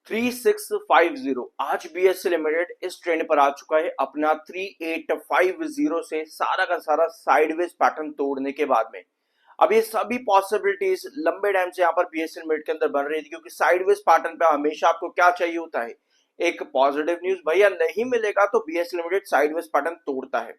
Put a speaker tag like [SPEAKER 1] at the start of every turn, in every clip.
[SPEAKER 1] 3650 आज BSc limited इस trend पर आ चुका है अपना 3850 से सारा का सारा साइडवेज पैटर्न तोड़ने के बाद में। अब ये सभी पॉसिबिलिटीज लंबे टाइम से यहाँ पर बीएससी लिमिटेड के अंदर बन रही थी, क्योंकि साइडवेज पैटर्न पे हमेशा आपको क्या चाहिए होता है, एक पॉजिटिव न्यूज। भैया नहीं मिलेगा तो बीएससी लिमिटेड साइडवेज पैटर्न तोड़ता है।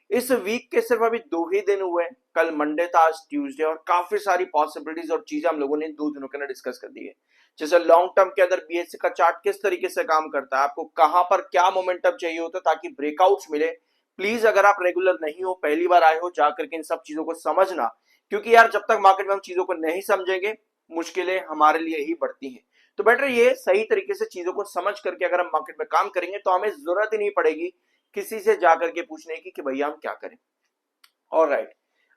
[SPEAKER 1] इस वीक के सिर्फ अभी 2 ही दिन हुए, कल मंडे था, आज ट्यूसडे, और काफी सारी पॉसिबिलिटीज और चीजें हम लोगों ने 2 दिनों के अंदर डिस्कस कर दी है। जैसे लॉन्ग टर्म के अंदर बीएससी का चार्ट किस तरीके से काम करता है, आपको कहां पर क्या मोमेंटम चाहिए होता है ताकि ब्रेकआउट्स मिले। प्लीज अगर आप रेगुलर नहीं हो, पहली बार आए हो, जाकर के इन सब चीजों को समझना, क्योंकि यार जब तक मार्केट में हम चीजों को नहीं समझेंगे मुश्किलें हमारे लिए ही बढ़ती हैं। तो बेटर ये सही तरीके से चीजों को समझ करके अगर हम मार्केट में काम करेंगे तो हमें जरूरत ही नहीं पड़ेगी किसी से जाकर के पूछने की कि भैया हम क्या करें। ऑलराइट,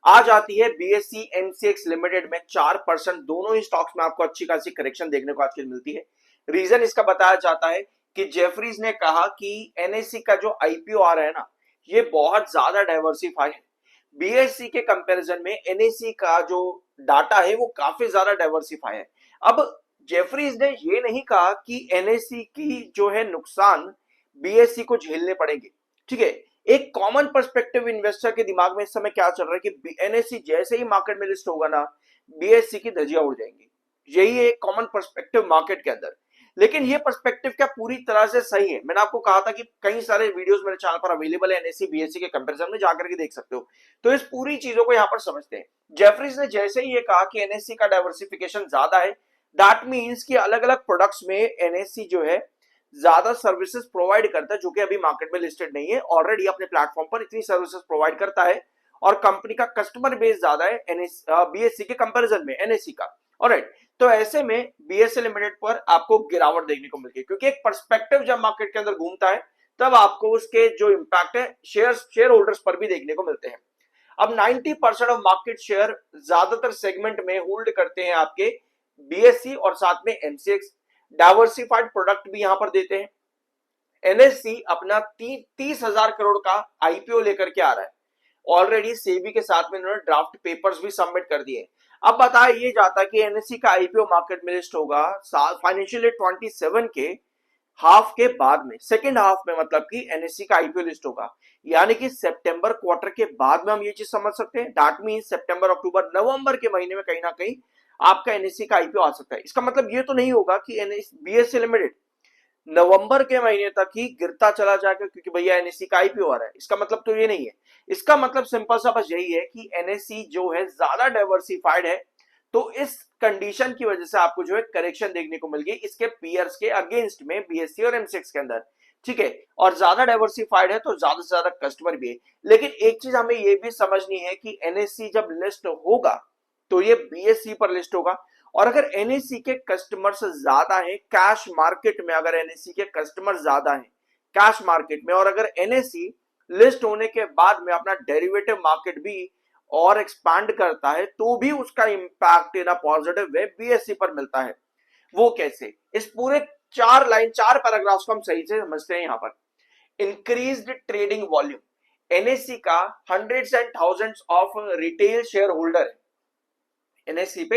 [SPEAKER 1] आज आती है बीएससी एमसीएक्स लिमिटेड में 4% दोनों ही स्टॉक्स में आपको अच्छी खासी करेक्शन देखने को आज की मिलती है। रीजन इसका बताया जाता है कि जेफरीज ने कहा कि एनएससी का जो आईपीओ आ रहा है ना, ये बहुत ज्यादा डाइवर्सिफाई है। बीएससी के कंपैरिजन में एनएससी का जो डाटा है वो काफी ज्यादा डाइवर्सिफाई है। अब जेफरीज ने ये नहीं कहा कि एनएससी की जो है नुकसान बीएससी को झेलने पड़ेंगे, ठीक है। एक कॉमन पर्सपेक्टिव इन्वेस्टर के दिमाग में इस समय क्या चल रहा है कि एनएससी जैसे ही मार्केट में लिस्ट होगा ना, बीएससी की धज्जियां उड़ जाएंगी। यही है एक कॉमन पर्सपेक्टिव मार्केट के अंदर। लेकिन ये पर्सपेक्टिव क्या पूरी तरह से सही है? मैंने आपको कहा था कि कई सारे वीडियोस मेरे चैनल पर अवेलेबल है एनएससी बीएससी के कंपैरिजन में, जाकर के देख सकते हो। तो इस पूरी चीजों को यहां पर समझते हैं। जेफरीज ने जैसे ही ये कहा कि एनएससी का डाइवर्सिफिकेशन ज्यादा है, दैट मीन्स कि अलग अलग प्रोडक्ट्स में एनएससी जो है ज्यादा सर्विसेज प्रोवाइड करता है, जो कि अभी मार्केट में लिस्टेड नहीं है। ऑलरेडी अपने प्लेटफॉर्म पर इतनी सर्विसेज प्रोवाइड करता है और कंपनी का कस्टमर बेस ज्यादा है बीएससी के कंपैरिजन में एनएससी का। ऑलराइट, तो ऐसे में बीएससी लिमिटेड पर आपको गिरावट देखने को मिलती है, क्योंकि एक पर्सपेक्टिव जब मार्केट के अंदर घूमता है तब आपको उसके जो इंपैक्ट है शेयर होल्डर्स पर भी देखने को मिलते हैं। अब 90% ऑफ मार्केट शेयर ज्यादातर सेगमेंट में होल्ड करते हैं आपके बीएससी और साथ में एमसीएक्स। डाइवर्सिफाइड प्रोडक्ट भी यहां पर देते हैं। एनएससी अपना 30,000 करोड़ का आईपीओ लेकर के आ रहा है। ऑलरेडी सेबी के साथ में उन्होंने ड्राफ्ट पेपर्स भी सबमिट कर दिए। अब बताया ये जाता है कि एनएससी का आईपीओ मार्केट में लिस्ट होगा फाइनेंशियल ईयर 27 के हाफ के बाद में, सेकेंड हाफ में, मतलब कि एनएससी का आईपीओ लिस्ट होगा, यानी कि सितंबर क्वार्टर के बाद में हम ये चीज समझ सकते हैं। दैट मींस सितंबर अक्टूबर नवंबर के महीने में कहीं ना कहीं आपका एनएससी का आईपीओ आ सकता है। इसका मतलब ये तो नहीं होगा कि बीएससी लिमिटेड नवंबर के महीने तक ही गिरता चला जाएगा क्योंकि भैया एनएससी का आईपीओ आ रहा है। इसका मतलब तो ये नहीं है। इसका मतलब सिंपल सा बस यही है कि एनएससी जो है ज्यादा डाइवर्सिफाइड है, तो इस कंडीशन की वजह से आपको जो है करेक्शन देखने को मिल गई इसके पीयर्स के अगेंस्ट में बीएससी और एमसीएक्स के अंदर, ठीक है। और ज्यादा डाइवर्सिफाइड है तो ज्यादा से ज्यादा कस्टमर भी है। लेकिन एक चीज हमें ये भी समझनी है कि एनएससी जब लिस्ट होगा तो ये बीएससी पर लिस्ट होगा, और अगर एनएससी के कस्टमर्स ज्यादा है कैश मार्केट में, अगर एनएससी के कस्टमर ज्यादा है कैश मार्केट में, और अगर एनएससी लिस्ट होने के बाद में अपना डेरिवेटिव मार्केट भी और एक्सपांड करता है, तो भी उसका impact in a positive way BSc पर मिलता है। वो कैसे? इस पूरे 4 पैराग्राफ्स को हम सही से समझते हैं। यहां पर इंक्रीज्ड ट्रेडिंग वॉल्यूम, एनएससी का hundreds and thousands of retail share holder है। एनएससी पे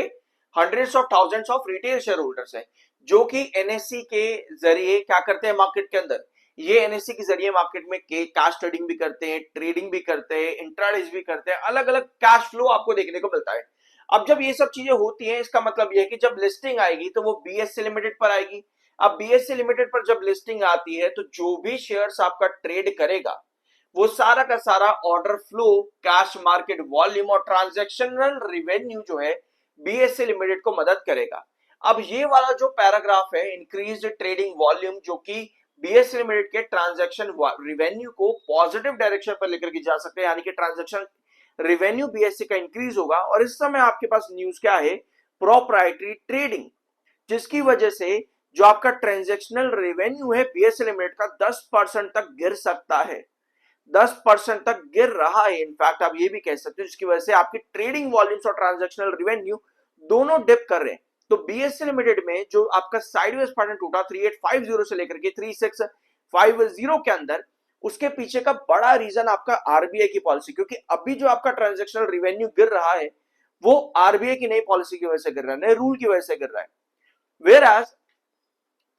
[SPEAKER 1] hundreds of thousands of retail share holders है, जो कि एनएससी के जरिए क्या करते हैं मार्केट के अंदर, ये एनएससी के जरिए मार्केट में कैश ट्रेडिंग भी करते हैं, ट्रेडिंग भी करते हैं, इंट्राडेज भी करते हैं, अलग अलग कैश फ्लो आपको देखने को मिलता है। अब जब ये सब चीजें होती हैं, इसका मतलब ये है कि जब लिस्टिंग आएगी तो वो बीएससी लिमिटेड पर आएगी। अब बीएससी लिमिटेड पर जब लिस्टिंग आती है तो जो भी शेयर्स आपका ट्रेड करेगा वो सारा का सारा order flow, cash market volume और ट्रांजैक्शनल रिवेन्यू जो है बीएससी लिमिटेड को मदद करेगा। अब ये वाला जो पैराग्राफ है, इंक्रीज ट्रेडिंग वॉल्यूम, जो कि बीएससी लिमिटेड के ट्रांजैक्शन रिवेन्यू को पॉजिटिव डायरेक्शन पर लेकर के जा सकते हैं, यानी कि ट्रांजैक्शन रिवेन्यू बीएससी का इंक्रीज होगा। और इस समय आपके पास न्यूज क्या है, प्रोप्राइटरी ट्रेडिंग, जिसकी वजह से जो आपका ट्रांजैक्शनल रेवेन्यू है बीएससी लिमिटेड का 10% तक गिर सकता है, 10% तक गिर रहा है। इनफैक्ट आप ये भी कह सकते हो जिसकी वजह से आपकी ट्रेडिंग वॉल्यूम्स और ट्रांजैक्शनल रेवेन्यू दोनों डिप कर रहे हैं। तो बीएससी लिमिटेड में जो आपका साइडवेज पैटर्न टूटा 3850 से लेकर के 3650 के अंदर, उसके पीछे का बड़ा रीजन आपका आरबीआई की पॉलिसी, क्योंकि अभी जो आपका ट्रांजैक्शनल रेवेन्यू गिर रहा है वो आरबीआई की नई पॉलिसी की वजह से गिर रहा है, नए रूल की वजह से गिर रहा है। वेयर एज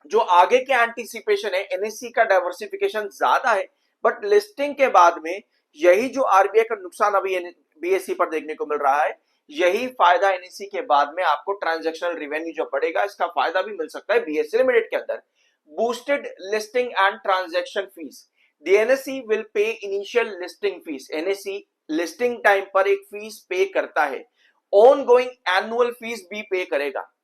[SPEAKER 1] जो आगे के एंटीसिपेशन है, एनएससी का डाइवर्सिफिकेशन ज्यादा है, बट लिस्टिंग के बाद में यही जो आरबीआई का नुकसान अभी बीएससी पर देखने को मिल रहा है, यही फायदा एनएससी के बाद में आपको ट्रांजैक्शनल रिवेन्यू जो बढ़ेगा, इसका फायदा भी मिल सकता है बीएससी लिमिटेड के अंदर। Boosted listing and transaction fees, the NSC will pay initial listing fees, NSC listing time पर एक फीस पे करता है, ऑन गोइंग एनुअल फीस भी पे करेगा,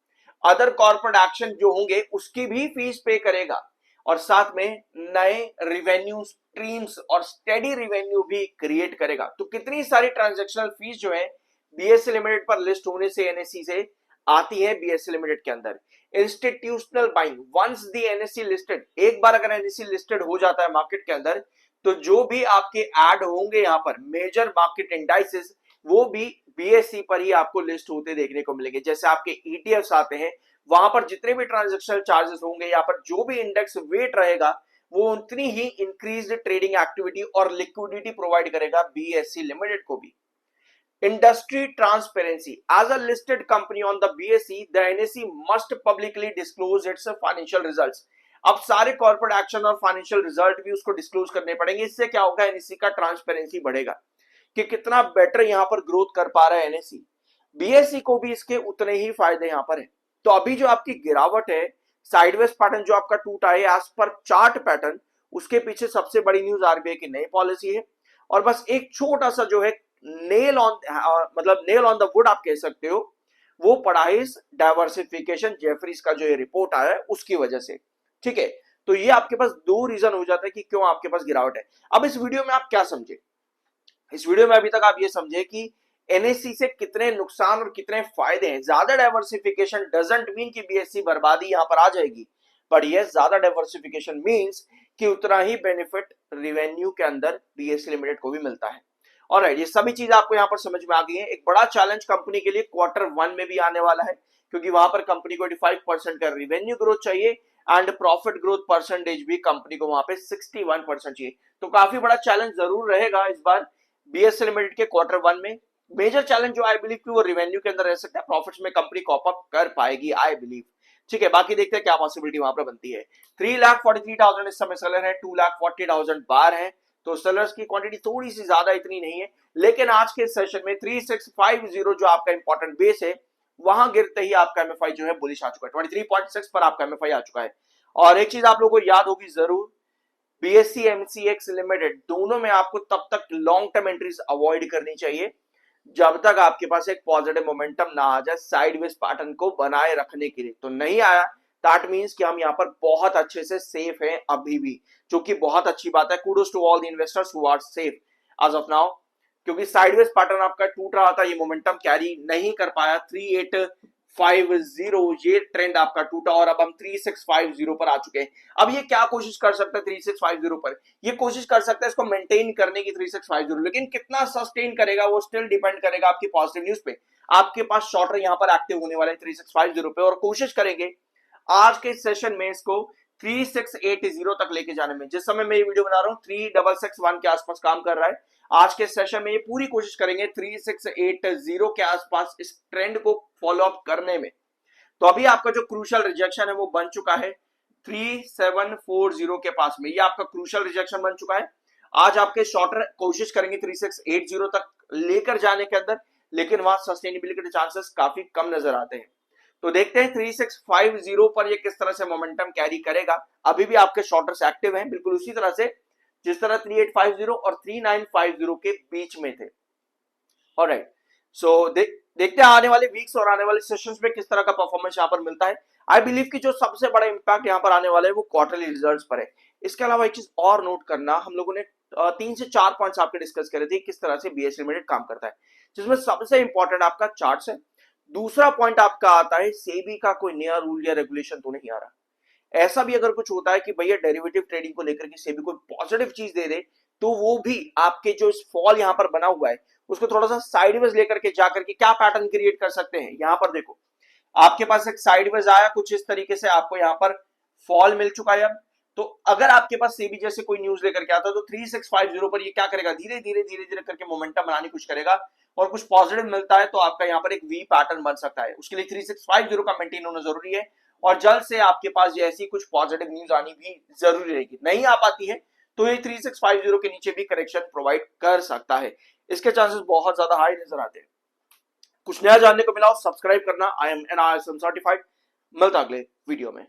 [SPEAKER 1] अदर कॉर्पोरेट एक्शन जो होंगे उसकी भी फीस पे करेगा, और साथ में नए रिवेन्यू स्ट्रीम्स और स्टेडी रिवेन्यू भी क्रिएट करेगा। तो कितनी सारी ट्रांजैक्शनल फीस जो है बीएससी लिमिटेड पर लिस्ट होने से एनएससी से आती है बीएससी लिमिटेड के अंदर। Institutional buying, once the NSC listed, एक बार अगर एनएससी लिस्टेड हो जाता है मार्केट के अंदर, तो जो भी आपके ऐड होंगे यहाँ पर मेजर मार्केट इंडाइसेस, वो भी बीएससी पर ही आपको लिस्ट होते देखने को मिलेंगे। जैसे आपके ईटीएफ्स आते हैं, वहां पर जितने भी ट्रांजैक्शनल चार्जेस होंगे, यहाँ पर जो भी इंडेक्स वेट रहेगा, वो उतनी ही इंक्रीज ट्रेडिंग एक्टिविटी और लिक्विडिटी प्रोवाइड करेगा बीएससी लिमिटेड को भी। Industry transparency, as a listed company on the BSC, the NSC must publicly disclose its financial results. अब सारे कॉर्पोरेट एक्शन और फाइनेंशियल रिजल्ट भी उसको डिस्क्लोज करने पड़ेंगे। इससे क्या होगा, एनएससी का ट्रांसपेरेंसी बढ़ेगा कि कितना बेटर यहां पर ग्रोथ कर पा रहा है एनएससी। बीएससी को भी इसके उतने ही फायदे यहां पर है। तो अभी जो आपकी गिरावट है, साइडवेज पैटर्न जो आपका टूटा है एज पर चार्ट पैटर्न, उसके पीछे सबसे बड़ी न्यूज आरबीआई की नई पॉलिसी है। और बस एक छोटा सा जो है नेल ऑन, मतलब नेल ऑन द वुड आप कह सकते हो, वो पड़ा है इस डाइवर्सिफिकेशन जेफरीज का जो ये रिपोर्ट आया है उसकी वजह से। ठीक है, तो ये आपके पास दो रीजन हो जाता है कि क्यों आपके पास गिरावट है। अब इस वीडियो में आप क्या समझे, इस वीडियो में अभी तक आप ये समझे कि एनएससी से कितने नुकसान और कितने फायदे हैं। ज्यादा डाइवर्सिफिकेशन डजंट मीन कि बीएससी बर्बादी यहां पर आ जाएगी, पर यह ज्यादा डाइवर्सिफिकेशन मींस कि उतना ही बेनिफिट रिवेन्यू के अंदर बीएससी लिमिटेड को भी मिलता है। और ये सभी चीज आपको यहां पर समझ में आ गई है। एक बड़ा चैलेंज कंपनी के लिए Q1 में भी आने वाला है, क्योंकि वहां पर कंपनी को 85% का रिवेन्यू ग्रोथ चाहिए एंड प्रॉफिट ग्रोथ परसेंटेज भी कंपनी को वहां पे 61% चाहिए। तो काफी बड़ा चैलेंज जरूर रहेगा इस बार बीएससी लिमिटेड के Q1 में। मेजर चैलेंज जो आई बिलीव कि वो रिवेन्यू के अंदर रह सकता है, प्रॉफिट्स में कंपनी कॉप अप कर पाएगी आई बिलीव। ठीक है, बाकी देखते हैं क्या पॉसिबिलिटी वहां पर बनती है। 3,43,000 इस समय सेलर है, 2,40,000 बार है, तो सेलर्स की क्वांटिटी थोड़ी सी ज्यादा इतनी नहीं है। लेकिन आज के सेशन में 3650 जो आपका इंपॉर्टेंट बेस है, वहां गिरते ही आपका एमएफआई जो है बुलिश आ चुका है, 23.6 पर आपका एमएफआई आ चुका है। और एक चीज आप लोगों को याद होगी जरूर, बीएससी एमसीएक्स लिमिटेड दोनों में आपको तब तक लॉन्ग टर्म एंट्रीज अवॉइड करनी चाहिए जब तक आपके पास एक पॉजिटिव मोमेंटम ना आ जाए साइडवेज पैटर्न को बनाए रखने के लिए। तो नहीं आया, दैट मींस कि हम यहाँ पर बहुत अच्छे से सेफ हैं अभी भी, जो कि बहुत अच्छी बात है। Kudos to all the investors who are safe as of now, क्योंकि साइडवेज पैटर्न आपका टूट रहा था, ये मोमेंटम कैरी नहीं कर पाया। 3850 ये ट्रेंड आपका टूटा और अब हम 3650 पर आ चुके हैं। अब ये क्या कोशिश कर सकता है 3650 पर, ये कोशिश कर सकता है इसको मेंटेन करने की 3650, लेकिन कितना सस्टेन करेगा वो स्टिल डिपेंड करेगा आपकी पॉजिटिव न्यूज पे। आपके पास शॉर्टर यहां पर एक्टिव होने वाले 3650 पे और कोशिश करेंगे आज के सेशन में इसको 3680 तक लेके जाने में। जिस समय मैं ये वीडियो बना रहा हूं 3661 के आसपास काम कर रहा है। आज के सेशन में ये पूरी कोशिश करेंगे 3680 के आसपास इस ट्रेंड को फॉलो अप करने में। तो अभी आपका जो क्रूशियल रिजेक्शन है वो बन चुका है 3740 के पास में, ये आपका क्रूशियल रिजेक्शन बन चुका है। आज आपके शॉर्टर कोशिश करेंगे 3680 तक लेकर जाने के अंदर, लेकिन वहां सस्टेनेबिलिटी के चांसेस काफी कम नजर आते हैं। तो देखते हैं 3650 पर ये किस तरह से मोमेंटम कैरी करेगा। अभी भी आपके शॉर्टर्स एक्टिव हैं बिल्कुल उसी तरह से जिस तरह 3850 और 3950 के बीच में थे। ऑलराइट, सो देखते हैं आने वाले वीक्स और आने वाले सेशंस में किस तरह का परफॉर्मेंस यहाँ पर मिलता है। आई बिलीव कि जो सबसे बड़ा इंपैक्ट यहाँ पर आने वाला है वो क्वार्टरली रिजल्ट्स पर है। इसके अलावा एक चीज और नोट करना, हम लोगों ने 3 से 4 पॉइंट्स आपके डिस्कस करे थे किस तरह से बीएससी लिमिटेड काम करता है, जिसमें सबसे इंपॉर्टेंट आपका चार्ट्स है। दूसरा पॉइंट आपका आता है सेबी का कोई नया रूल या रेगुलेशन तो नहीं आ रहा। ऐसा भी अगर कुछ होता है कि भैया डेरिवेटिव ट्रेडिंग को लेकर के सेबी कोई पॉजिटिव चीज दे दे, तो वो भी आपके जो इस फॉल यहां पर बना हुआ है उसको थोड़ा सा साइडवेज लेकर के जाकर के क्या पैटर्न क्रिएट कर सकते हैं। यहां पर देखो आपके पास एक साइडवेज आया कुछ इस तरीके से, आपको यहां पर फॉल मिल चुका है। अब तो अगर आपके पास सेबी जैसे कोई न्यूज लेकर के आता है तो 3650 पर ये क्या करेगा, धीरे धीरे धीरे धीरे करके मोमेंटम बनाने की कोशिश करेगा और कुछ पॉजिटिव मिलता है तो आपका यहाँ पर एक वी पैटर्न बन सकता है। उसके लिए 3650 का मेंटेन होना जरूरी है और जल्द से आपके पास ये ऐसी कुछ पॉजिटिव न्यूज आनी भी जरूरी रहेगी। नहीं आ पाती है तो ये 3650 के नीचे भी करेक्शन प्रोवाइड कर सकता है, इसके चांसेस बहुत ज्यादा हाई नजर आते हैं। कुछ नया जानने को मिला हो सब्सक्राइब करना। I am N I S M certified. मिलता अगले वीडियो में।